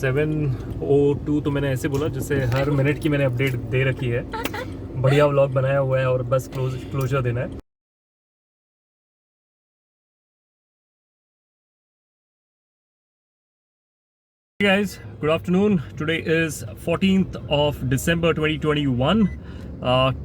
7:02 तो मैंने ऐसे बोला जैसे हर मिनट की मैंने अपडेट दे रखी है। बढ़िया व्लॉग बनाया हुआ है और बस क्लोजर देना है। Hey guys, good afternoon. Today is 14th of December 2021,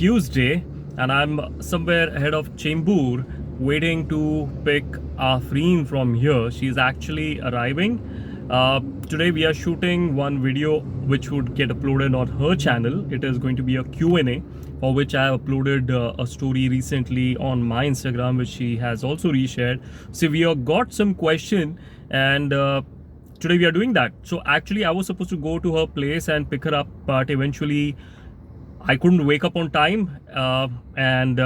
Tuesday, and I'm somewhere ahead of Chembur waiting to pick Afreen from here. She's actually arriving. Today we are shooting one video which would get uploaded on her channel. It is going to be a Q&A for which I have uploaded a story recently on my Instagram, which she has also reshared. So we have got some question and today we are doing that. So actually I was supposed to go to her place and pick her up, but eventually I couldn't wake up on time, and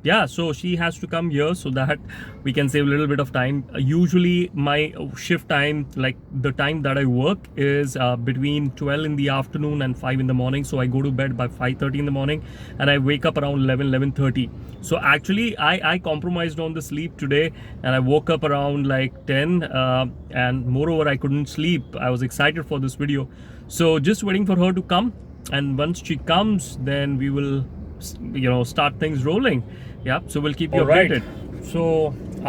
yeah, so she has to come here so that we can save a little bit of time. Usually my shift time, like the time that I work, is between 12 in the afternoon and 5 in the morning. So I go to bed by 5:30 in the morning and I wake up around 11:30. So actually I compromised on the sleep today and I woke up around like 10, and moreover I couldn't sleep. I was excited for this video, so just waiting for her to come. And once she comes, then we will, start things rolling. Yeah, so we'll keep you updated. So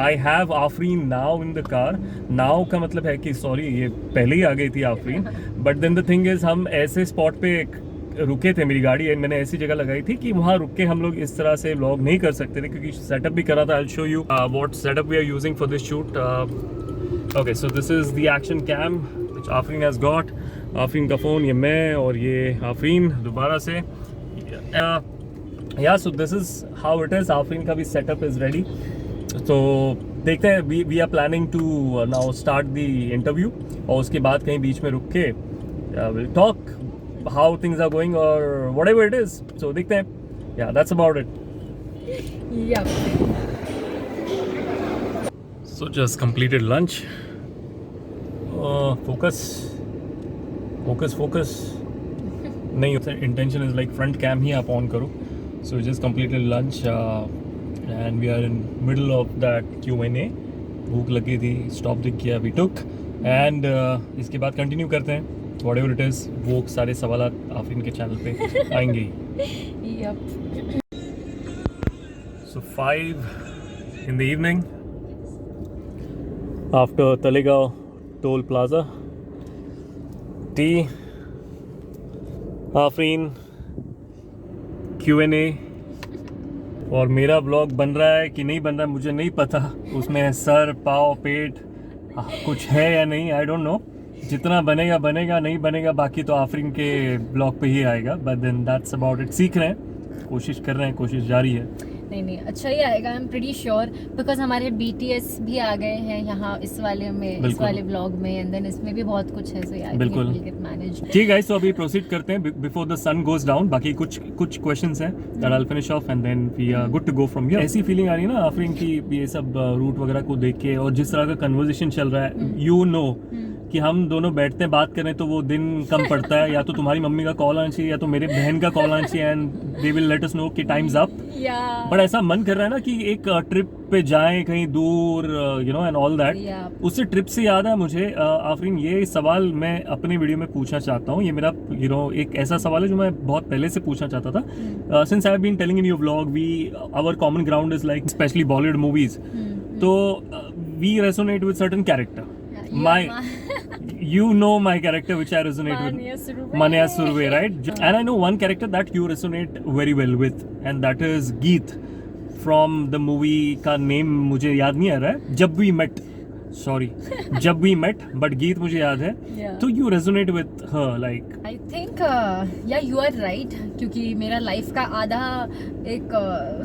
I have Afreen now in the car. Now का मतलब है कि sorry ये पहले ही आ गई थी Afreen. But then the thing is हम ऐसे spot पे रुके थे, मेरी गाड़ी मैंने ऐसी जगह लगाई थी कि वहाँ रुक के हम लोग इस तरह से व्लॉग नहीं कर सकते थे क्योंकि सेटअप भी करा था. I'll show you what setup we are using for this shoot. Okay, so this is the action cam which Afreen has got. Afreen का फ़ोन, ये मैं और ये आफरीन दोबारा से. Yeah so this is how it is. Afreen का भी सेटअप इज़ रेडी. तो देखते हैं. We are planning to now start the interview और उसके बाद कहीं बीच में रुक के will talk how things are going और व्हाटएवर इट इज़. सो देखते हैं. Yeah that's about it. So just completed lunch. Focus नहीं, intention is like front cam ही आप ऑन करो. So just completed lunch and we are in middle of that Q&A. भूख लगी थी, stop दिख गया, वी टुक एंड इसके बाद कंटिन्यू करते हैं. व्हाटएवर इट इज़, वो सारे सवाल आफरीन के चैनल पे आएंगे ही. सो 5 in the evening after Talegaon Toll Plaza. T, Afreen, Q&A और मेरा ब्लॉग बन रहा है कि नहीं बन रहा है मुझे नहीं पता. उसमें सर पाव पेट कुछ है या नहीं, आई डोंट नो. जितना बनेगा बनेगा, नहीं बनेगा बाकी तो आफरीन के ब्लॉग पे ही आएगा. But then that's about it. सीख रहे हैं, कोशिश कर रहे हैं, कोशिश जारी है. नहीं अच्छा ही आएगा. I am pretty sure because हमारे BTS भी आ गए हैं यहाँ इस वाले में, इस वाले ब्लॉग में, एंड देन इसमें भी बहुत कुछ है. सो यार बिल्कुल ठीक है. तो अभी प्रोसीड करते हैं before the sun goes down. बाकी कुछ क्वेश्चंस हैं that I will finish off and then we are good to go from here. ऐसी फीलिंग आ रही है ना आफरीन की ये सब रूट वगैरह को देख के और जिस तरह का कन्वर्सेशन चल रहा है. यू नो कि हम दोनों बैठते हैं बात करें तो वो दिन कम पड़ता है. या तो तुम्हारी मम्मी का कॉल आना चाहिए या तो मेरे बहन का कॉल आना चाहिए and they will let us know कि टाइम्स अप. बट ऐसा मन कर रहा है ना कि एक ट्रिप पे जाएं कहीं दूर, एंड ऑल दैट. उससे ट्रिप से याद है मुझे आफरीन, ये सवाल मैं अपने वीडियो में पूछना चाहता हूँ. ये मेरा एक ऐसा सवाल है जो मैं बहुत पहले से पूछना चाहता था. Since I have been telling in your vlog, our common ground is like specially Bollywood movies. तो we resonate with certain character. You know my character which I resonate with, Manya Surve, right? And I know one character that you resonate very well with, and that is Geet from the movie का name मुझे याद नहीं आ रहा है. जब we met, but Geet मुझे याद है. तो you resonate with her like. I think you are right, क्योंकि मेरा लाइफ का आधा एक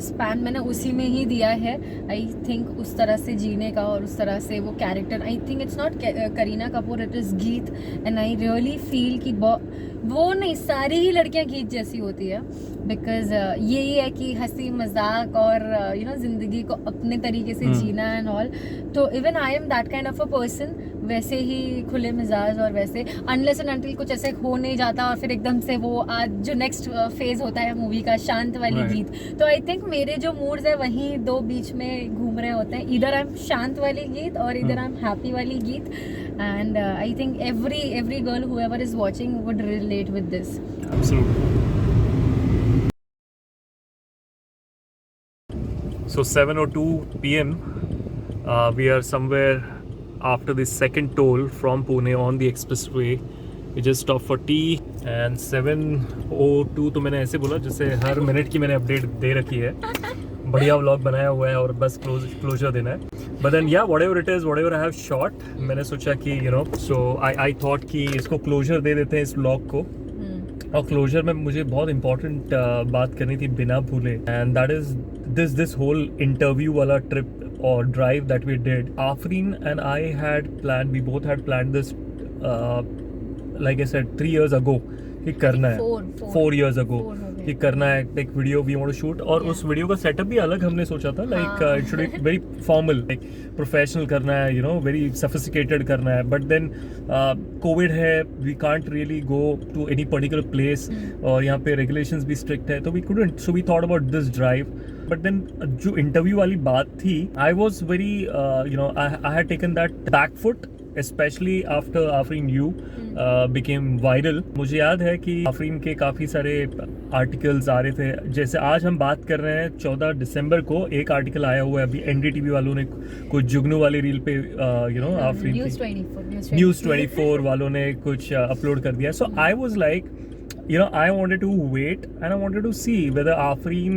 स्पैन मैंने उसी में ही दिया है. आई थिंक उस तरह से जीने का और उस तरह से वो character. I think it's not Kareena Kapoor, it is गीत. एंड आई रियली फील कि वो नहीं, सारी ही लड़कियां गीत जैसी होती है. बिकॉज यही है कि हंसी मजाक और ज़िंदगी को अपने तरीके से जीना एंड ऑल. तो even I am that kind of a person. वैसे ही खुले मिजाज और वैसे अनलेस एंड अनटिल कुछ ऐसे हो नहीं जाता और फिर एकदम से वो आज जो नेक्स्ट फेज होता है मूवी का शांत वाली Right. गीत, तो आई थिंक मेरे जो मूड्स है वहीं दो बीच में घूम रहे होते हैं, इधर आई एम शांत वाली गीत और इधर आई एम हैप्पी वाली Geet, and I think every girl whoever is watching would relate with this. Absolutely. So 7:02 p.m. We are somewhere after the second toll from Pune on the expressway. We just stopped for tea and 7:02 तो मैंने ऐसे बोला जैसे हर minute की मैंने update दे रखी है. बढ़िया व्लॉग बनाया हुआ है और बस क्लोजर देना है. बट देन या whatever it is, whatever I have shot, मैंने सोचा कि you know so I thought कि इसको क्लोजर दे देते हैं इस व्लॉग को. और क्लोजर में मुझे बहुत इंपॉर्टेंट बात करनी थी बिना भूले, and that is this whole interview वाला ट्रिप और drive that we did. Afreen and I had plan, we both had plan this like I said 3 years ago कि करना है. 4 years ago कि करना है एक video we want to shoot. और उस वीडियो का सेटअप भी अलग हमने सोचा था, like it should be very formal, like professional करना है, यू नो वेरी सोफिस्टिकेटेड करना है. बट देन कोविड है, we can't really go to any particular place और यहाँ पे रेगुलेशंस भी स्ट्रिक्ट है, तो we couldn't, so we thought about this drive. But then जो इंटरव्यू वाली बात थी, I was very you know I had taken that back foot especially after Afreen You became viral. मुझे याद है कि आफरीन के काफ़ी सारे आर्टिकल्स आ रहे थे. जैसे आज हम बात कर रहे हैं 14 दिसंबर को, एक आर्टिकल आया हुआ है अभी NDTV वालों ने कुछ जुगनू वाली रील पे यू नो आफरीन न्यूज़ 24 वालों ने कुछ अपलोड कर दिया. So I was like, you know, I wanted to wait and I wanted to see whether Afreen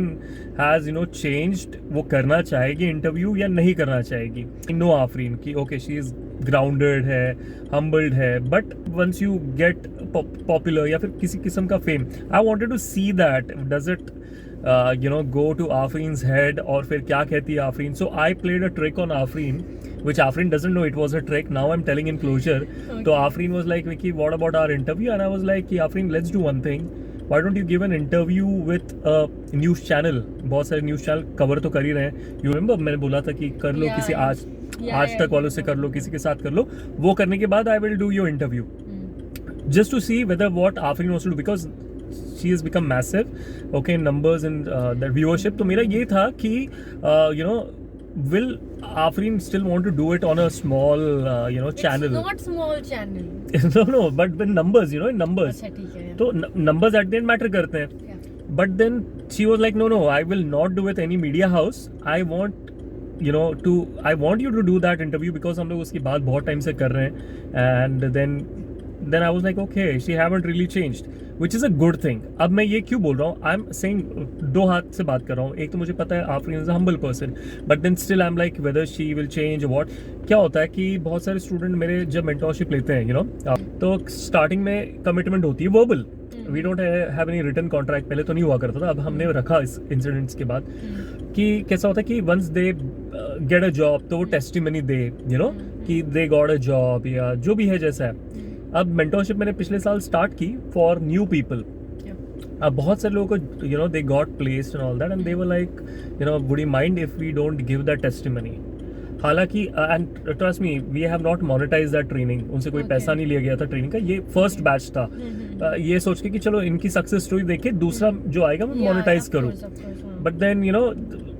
has, you know, changed. वो करना चाहेगी इंटरव्यू या नहीं करना चाहेगी. नो आफरीन की ओके शी इज ग्राउंडेड है, humbled है, but once you get popular या फिर किसी किस्म का fame, I wanted to see that does it you know go to Afreen's head और फिर क्या कहती है Afreen. So I played a trick on Afreen which Afreen doesn't know it was a trick. Now I'm telling in closure. Okay. So Afreen was like, Vicky, what about our interview? And I was like, Afreen, let's do one thing. Why don't you give an interview with a news channel? बहुत सारे news channel cover तो कर ही रहे हैं. You remember मैंने बोला था कि कर लो किसी आज तक वालों से कर लो, किसी के साथ कर लो. वो करने के बाद I will do your interview. Just to see whether what Afreen wants to do, because she has become massive, okay, numbers and the viewership. तो मेरा ये था कि you know, will Afreen still want to do it on a small you know channel? It's not small channel. no, but the numbers, you know, numbers. अच्छा ठीक है. तो numbers at the end matter करते हैं. Yeah. But then she was like, no, I will not do with any media house. I want, you know, I want you to do that interview because हम लोग उसकी बात बहुत time से कर रहे हैं. And then I was like, okay, she haven't really changed, which is a good thing. अब मैं ये क्यों बोल रहा हूँ? I'm saying दो हाथ से बात कर रहा हूँ. एक तो मुझे पता है Afreen is a humble person, but then still I'm like whether she will change or what. क्या होता है कि बहुत सारे स्टूडेंट मेरे जब मेंटोरशिप लेते हैं, you know, तो स्टार्टिंग में कमिटमेंट होती है verbal. We don't have any written contract. पहले तो नहीं हुआ करता था, अब हमने रखा इस इंसिडेंट्स के बाद कि कैसा होता है कि once they get a job तो वो टेस्टिमनी दे, यू नो, कि दे गॉट अ जॉब या जो भी है जैसा है. अब मेंटोरशिप मैंने पिछले साल स्टार्ट की फॉर न्यू पीपल. अब बहुत सारे लोगों को you know they got placed and all that and they were like, you know, would you mind if we don't give that testimony. हालांकि and trust me, we have not monetize that training. उनसे कोई पैसा नहीं लिया गया था training का. ये फर्स्ट बैच था. ये सोच के कि चलो इनकी सक्सेस स्टोरी देख के दूसरा जो आएगा मैं मोनेटाइज करूँ. But then you know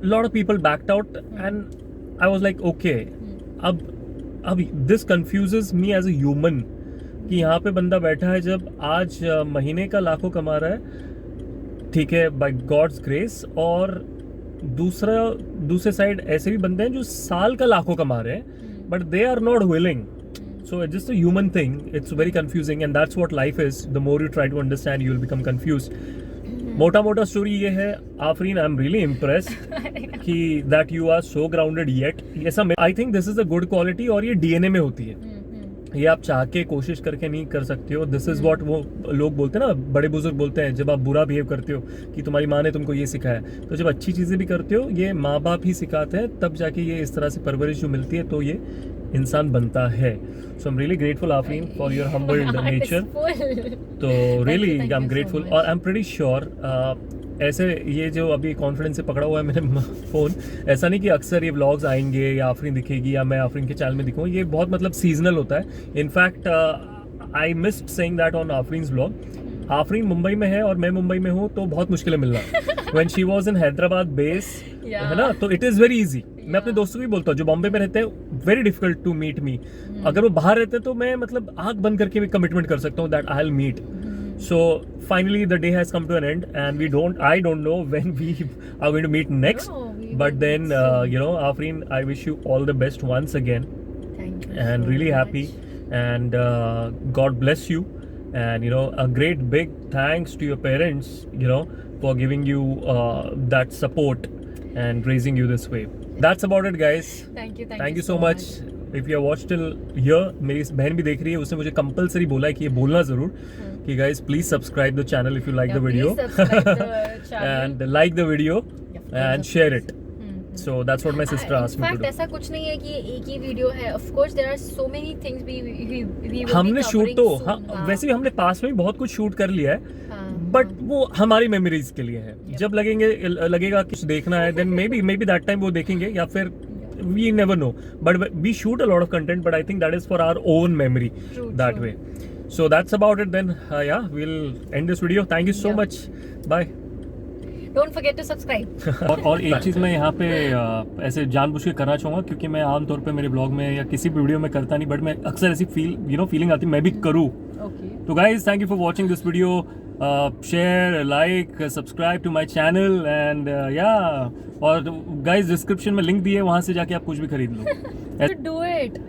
lot of people backed out and I was like okay, अब this confuses me as a human कि यहाँ पे बंदा बैठा है जब आज महीने का लाखों कमा रहा है, ठीक है, बाय गॉड्स ग्रेस, और दूसरे साइड ऐसे भी बंदे हैं जो साल का लाखों कमा रहे हैं, but they are not willing. So it's just a human thing. It's very confusing and that's what life is. The more you try to understand, you will become confused. मोटा स्टोरी ये है Afreen, I am really impressed कि that you are so grounded yet. ऐसा I think this is a good quality और ये DNA में होती है. ये आप चाह के कोशिश करके नहीं कर सकते हो. दिस इज व्हाट वो लोग बोलते हैं ना, बड़े बुजुर्ग बोलते हैं, जब आप बुरा बिहेव करते हो कि तुम्हारी माँ ने तुमको ये सिखाया, तो जब अच्छी चीज़ें भी करते हो ये माँ बाप ही सिखाते हैं, तब जाके ये इस तरह से परवरिश जो मिलती है तो ये इंसान बनता है. So I am really grateful Afreen for your humbled nature. तो रियली आई एम ग्रेटफुल और आई एम प्रीटी श्योर ऐसे ये जो अभी कॉन्फिडेंस से पकड़ा हुआ है मैंने फ़ोन, ऐसा नहीं कि अक्सर ये व्लॉग्स आएंगे या आफरीन दिखेगी या मैं आफरीन के चैनल में दिखूँ, ये बहुत मतलब सीजनल होता है। In fact I missed saying that on Afreen's vlog. Afreen Mumbai में है और मैं मुंबई में हूँ, तो बहुत मुश्किल है मिलना। When she was in Hyderabad base, है ना, तो इट इज़ वेरी इजी। मैं अपने दोस्तों को भी बोलता हूँ जो बॉम्बे में रहते हैं, very difficult to meet me. अगर वो बाहर रहते तो मैं मतलब आंख बंद करके भी कमिटमेंट कर सकता हूँ that I will meet. So finally the day has come to an end and I don't know when we are going to meet next. No, we But will then, meet soon. you know, Afreen, I wish you all the best once again Thank you and so really much. happy. And God bless you. And, you know, a great big thanks to your parents, you know, for giving you that support and raising you this way. That's about it, guys. Thank you so much. If you have watched till here, मेरी बहन भी देख रही है, उसने मुझे compulsory बोला है कि ये बोलना ज़रूर कि guys please subscribe the channel if you like the video and like the video and share it. So that's what my sister asked me to do. ऐसा कुछ नहीं है कि एक ही वीडियो है. Of course there are so many things we will be हमने shoot covering तो soon. वैसे भी हमने पास में भी बहुत कुछ शूट कर लिया है, बट वो हमारी मेमोरीज के लिए है. जब लगेगा कुछ देखना है, then maybe that time वो देखेंगे, या फिर we never know. But we shoot a lot of content, but I think that is for our own memory. That way. So that's about it then. Yeah, we'll end this video. Thank you so much. Bye. Don't forget to subscribe. और एक चीज़ मैं यहाँ पे ऐसे जानबूझ के करना चाहूँगा, क्योंकि मैं आमतौर पे मेरे ब्लॉग में या किसी भी वीडियो में करता नहीं, बट मैं अक्सर ऐसी फीलिंग आती है मैं भी करूँ. तो guys thank you for watching this video. Share, like, subscribe to my channel and yeah, और गाइज डिस्क्रिप्शन में लिंक दिए, वहाँ से जाके आप कुछ भी खरीद लो. Do it.